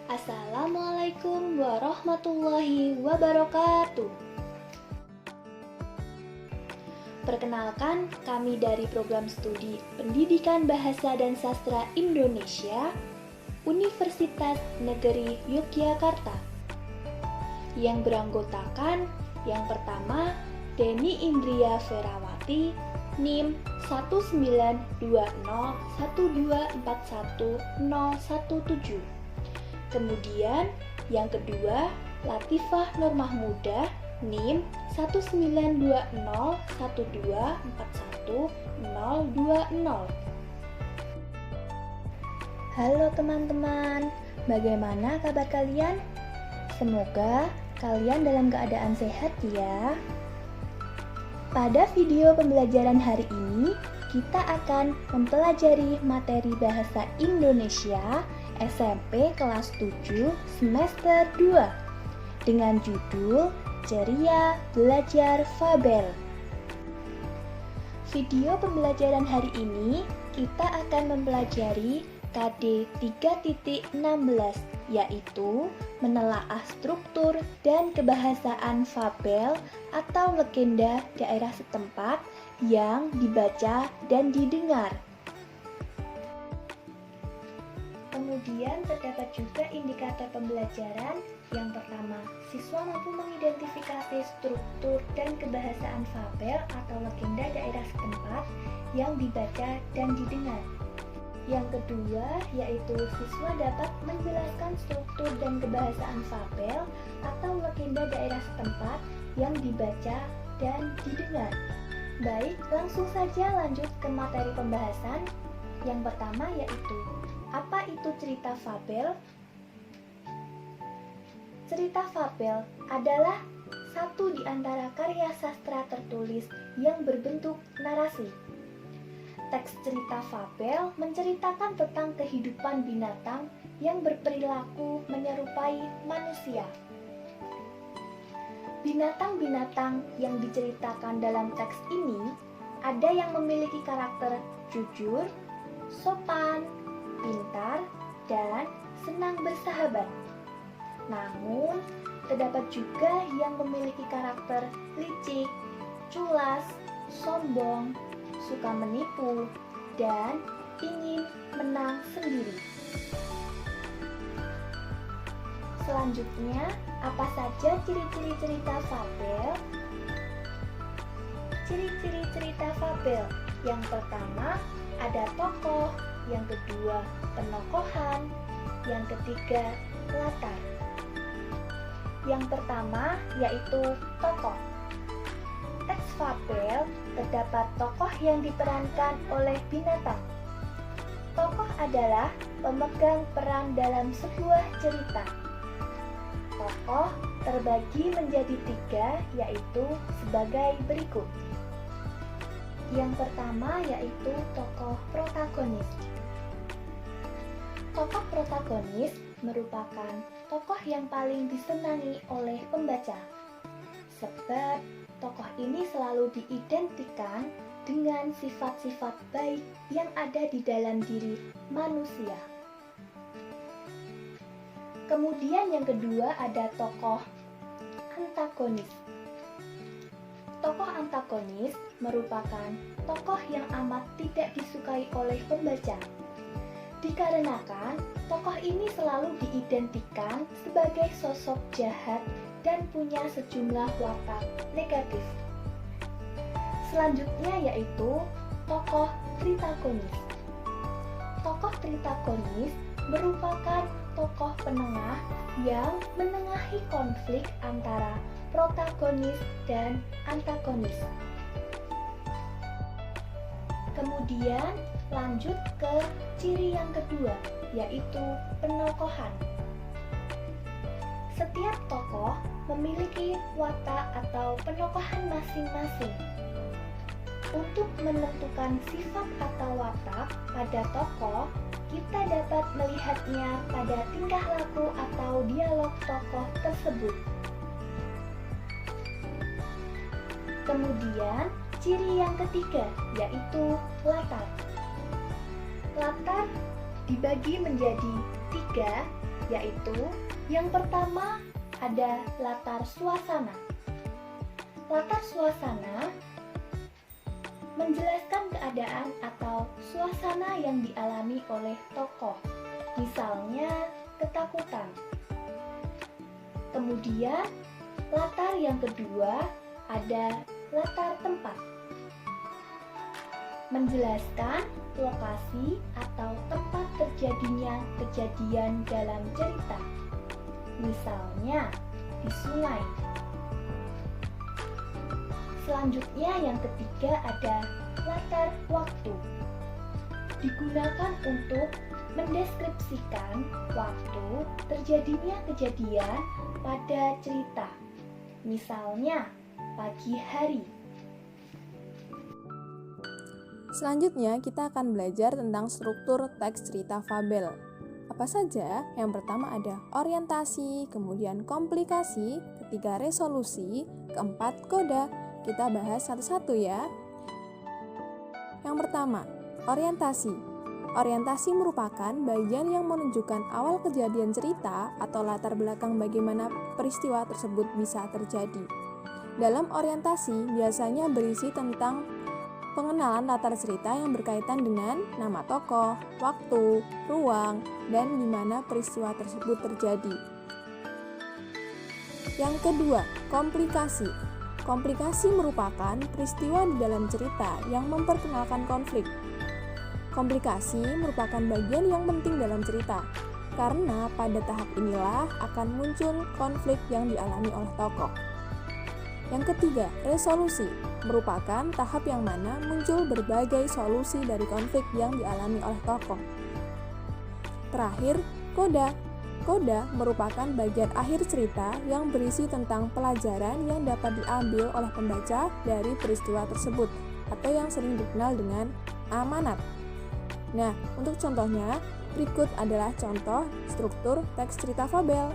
Assalamualaikum warahmatullahi wabarakatuh. Perkenalkan, kami dari Program Studi Pendidikan Bahasa dan Sastra Indonesia, Universitas Negeri Yogyakarta, yang beranggotakan yang pertama Deni Indria Ferawati, NIM 19201241017. Kemudian yang kedua Latifah Nur Mahmudah, NIM 19201241020. Halo teman-teman, bagaimana kabar kalian? Semoga kalian dalam keadaan sehat ya. Pada video pembelajaran hari ini, kita akan mempelajari materi bahasa Indonesia SMP kelas 7 semester 2 dengan judul Ceria Belajar Fabel. Video pembelajaran hari ini kita akan mempelajari KD 3.16, yaitu menelaah struktur dan kebahasaan fabel atau legenda daerah setempat yang dibaca dan didengar. Kemudian terdapat juga indikator pembelajaran. Yang pertama, siswa mampu mengidentifikasi struktur dan kebahasaan fabel atau legenda daerah setempat yang dibaca dan didengar. Yang kedua, yaitu siswa dapat menjelaskan struktur dan kebahasaan fabel atau legenda daerah setempat yang dibaca dan didengar. Baik, langsung saja lanjut ke materi pembahasan. Yang pertama yaitu, apa itu cerita fabel? Cerita fabel adalah satu di antara karya sastra tertulis yang berbentuk narasi. Teks cerita fabel menceritakan tentang kehidupan binatang yang berperilaku menyerupai manusia. Binatang-binatang yang diceritakan dalam teks ini ada yang memiliki karakter jujur, sopan, pintar, dan senang bersahabat. Namun, terdapat juga yang memiliki karakter licik, culas, sombong, suka menipu, dan ingin menang sendiri. Selanjutnya, apa saja ciri-ciri cerita fabel? Ciri-ciri cerita fabel. Yang pertama, ada tokoh. Yang kedua, penokohan. Yang ketiga, latar. Yang pertama, yaitu tokoh. Teks fabel terdapat tokoh yang diperankan oleh binatang. Tokoh adalah pemegang peran dalam sebuah cerita. Tokoh terbagi menjadi 3, yaitu sebagai berikut. Yang pertama yaitu tokoh protagonis. Tokoh protagonis merupakan tokoh yang paling disenangi oleh pembaca, sebab tokoh ini selalu diidentikan dengan sifat-sifat baik yang ada di dalam diri manusia. Kemudian yang kedua ada tokoh antagonis. Tokoh antagonis merupakan tokoh yang amat tidak disukai oleh pembaca. Dikarenakan tokoh ini selalu diidentikan sebagai sosok jahat dan punya sejumlah watak negatif. Selanjutnya yaitu tokoh tritagonis. Tokoh tritagonis merupakan tokoh penengah yang menengahi konflik antara protagonis dan antagonis. Kemudian lanjut ke ciri yang kedua, yaitu penokohan. Setiap tokoh memiliki watak atau penokohan masing-masing. Untuk menentukan sifat atau watak pada tokoh, kita dapat melihatnya pada tingkah laku atau dialog tokoh tersebut. Kemudian, ciri yang ketiga yaitu latar. Latar dibagi menjadi 3, yaitu yang pertama ada latar suasana. Latar suasana menjelaskan keadaan atau suasana yang dialami oleh tokoh, misalnya ketakutan. Kemudian, latar yang kedua ada latar tempat. Menjelaskan lokasi atau tempat terjadinya kejadian dalam cerita, misalnya di sungai. Selanjutnya yang ketiga ada latar waktu. Digunakan untuk mendeskripsikan waktu terjadinya kejadian pada cerita, misalnya pagi hari. Selanjutnya kita akan belajar tentang struktur teks cerita fabel. Apa saja? Yang pertama ada orientasi, kemudian komplikasi, ketiga resolusi, keempat koda. Kita bahas satu-satu ya. Yang pertama, orientasi. Orientasi merupakan bagian yang menunjukkan awal kejadian cerita atau latar belakang bagaimana peristiwa tersebut bisa terjadi. Dalam orientasi biasanya berisi tentang pengenalan latar cerita yang berkaitan dengan nama tokoh, waktu, ruang, dan di mana peristiwa tersebut terjadi. Yang kedua, komplikasi. Komplikasi merupakan peristiwa di dalam cerita yang memperkenalkan konflik. Komplikasi merupakan bagian yang penting dalam cerita, karena pada tahap inilah akan muncul konflik yang dialami oleh tokoh. Yang ketiga, resolusi merupakan tahap yang mana muncul berbagai solusi dari konflik yang dialami oleh tokoh. Terakhir, koda. Koda merupakan bagian akhir cerita yang berisi tentang pelajaran yang dapat diambil oleh pembaca dari peristiwa tersebut, atau yang sering dikenal dengan amanat. Nah, untuk contohnya, berikut adalah contoh struktur teks cerita fabel.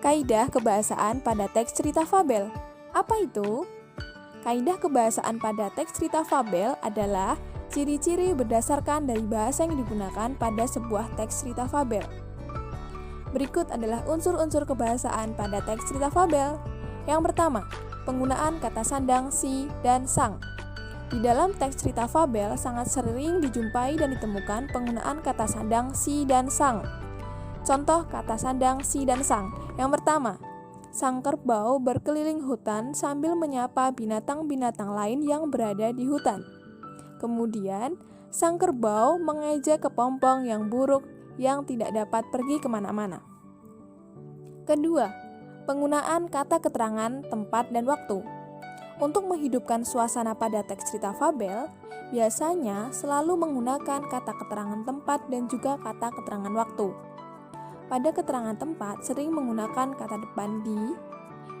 Kaidah kebahasaan pada teks cerita fabel. Apa itu? Kaidah kebahasaan pada teks cerita fabel adalah ciri-ciri berdasarkan dari bahasa yang digunakan pada sebuah teks cerita fabel. Berikut adalah unsur-unsur kebahasaan pada teks cerita fabel. Yang pertama, penggunaan kata sandang si dan sang. Di dalam teks cerita fabel sangat sering dijumpai dan ditemukan penggunaan kata sandang si dan sang. Contoh kata sandang si dan sang. Yang pertama, sang kerbau berkeliling hutan sambil menyapa binatang-binatang lain yang berada di hutan. Kemudian, sang kerbau mengejek kepompong yang buruk yang tidak dapat pergi kemana-mana. Kedua, penggunaan kata keterangan tempat dan waktu. Untuk menghidupkan suasana pada teks cerita fabel, biasanya selalu menggunakan kata keterangan tempat dan juga kata keterangan waktu. Pada keterangan tempat sering menggunakan kata depan di,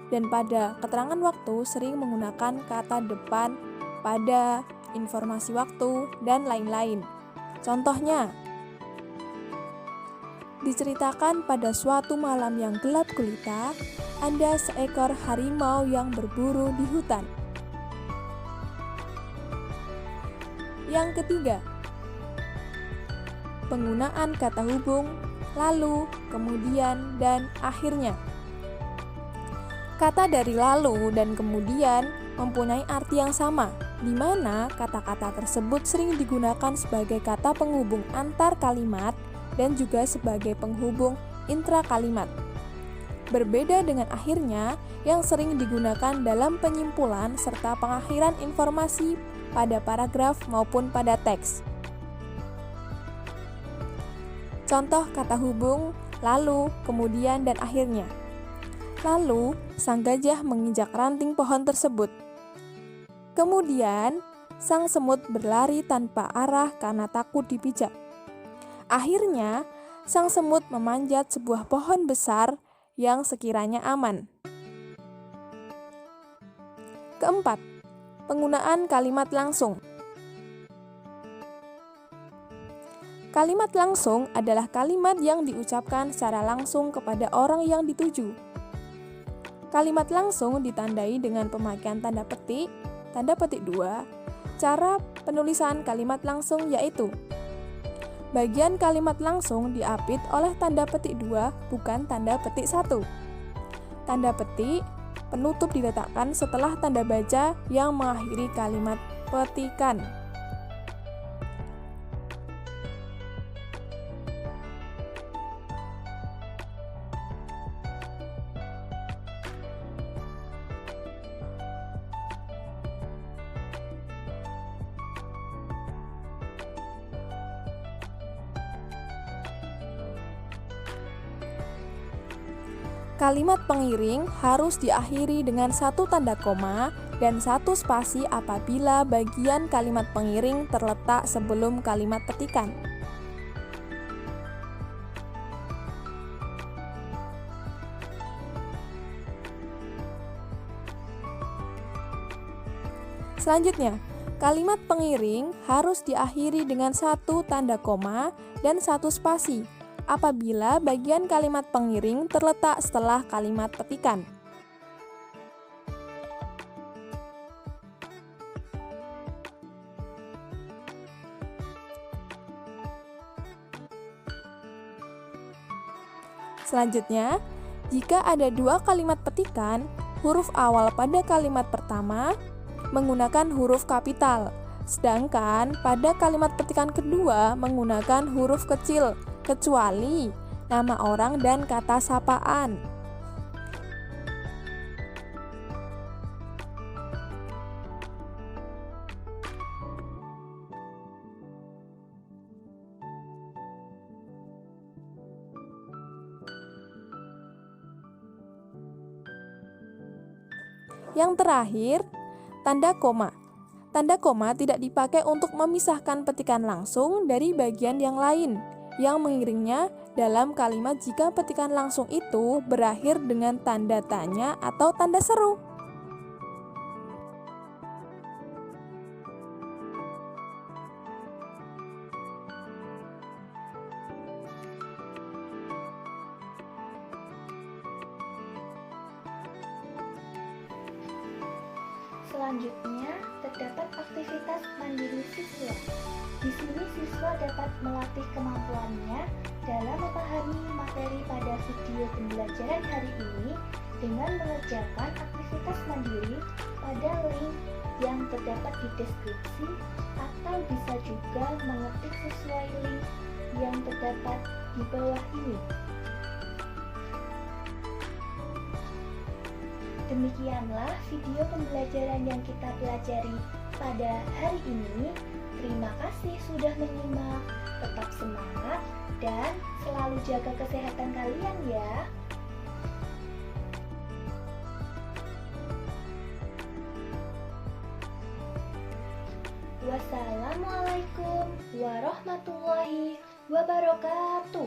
dan pada keterangan waktu sering menggunakan kata depan pada, informasi waktu, dan lain-lain. Contohnya, diceritakan pada suatu malam yang gelap gulita, ada seekor harimau yang berburu di hutan. Yang ketiga, penggunaan kata hubung, lalu, kemudian, dan akhirnya. Kata dari lalu dan kemudian mempunyai arti yang sama, di mana kata-kata tersebut sering digunakan sebagai kata penghubung antar kalimat dan juga sebagai penghubung intra kalimat. Berbeda dengan akhirnya yang sering digunakan dalam penyimpulan serta pengakhiran informasi pada paragraf maupun pada teks. Contoh kata hubung, lalu, kemudian, dan akhirnya. Lalu, sang gajah menginjak ranting pohon tersebut. Kemudian, sang semut berlari tanpa arah karena takut dipijak. Akhirnya, sang semut memanjat sebuah pohon besar yang sekiranya aman. Keempat, penggunaan kalimat langsung. Kalimat langsung adalah kalimat yang diucapkan secara langsung kepada orang yang dituju. Kalimat langsung ditandai dengan pemakaian tanda petik 2. Cara penulisan kalimat langsung yaitu bagian kalimat langsung diapit oleh tanda petik 2, bukan tanda petik 1. Tanda petik penutup diletakkan setelah tanda baca yang mengakhiri kalimat petikan. Kalimat pengiring harus diakhiri dengan satu tanda koma dan satu spasi apabila bagian kalimat pengiring terletak sebelum kalimat petikan. Selanjutnya, kalimat pengiring harus diakhiri dengan satu tanda koma dan satu spasi apabila bagian kalimat pengiring terletak setelah kalimat petikan. Selanjutnya, jika ada dua kalimat petikan, huruf awal pada kalimat pertama menggunakan huruf kapital, sedangkan pada kalimat petikan kedua menggunakan huruf kecil, kecuali nama orang dan kata sapaan. Yang terakhir, tanda koma. Tanda koma tidak dipakai untuk memisahkan petikan langsung dari bagian yang lain yang mengiringnya dalam kalimat jika petikan langsung itu berakhir dengan tanda tanya atau tanda seru. Selanjutnya, terdapat aktivitas mandiri siswa. Di sini siswa dapat melatih kemampuannya dalam memahami materi pada video pembelajaran hari ini dengan mengerjakan aktivitas mandiri pada link yang terdapat di deskripsi atau bisa juga mengetik sesuai link yang terdapat di bawah ini. Demikianlah video pembelajaran yang kita pelajari pada hari ini. Terima kasih sudah menyimak. Tetap semangat dan selalu jaga kesehatan kalian ya. Wassalamualaikum warahmatullahi wabarakatuh.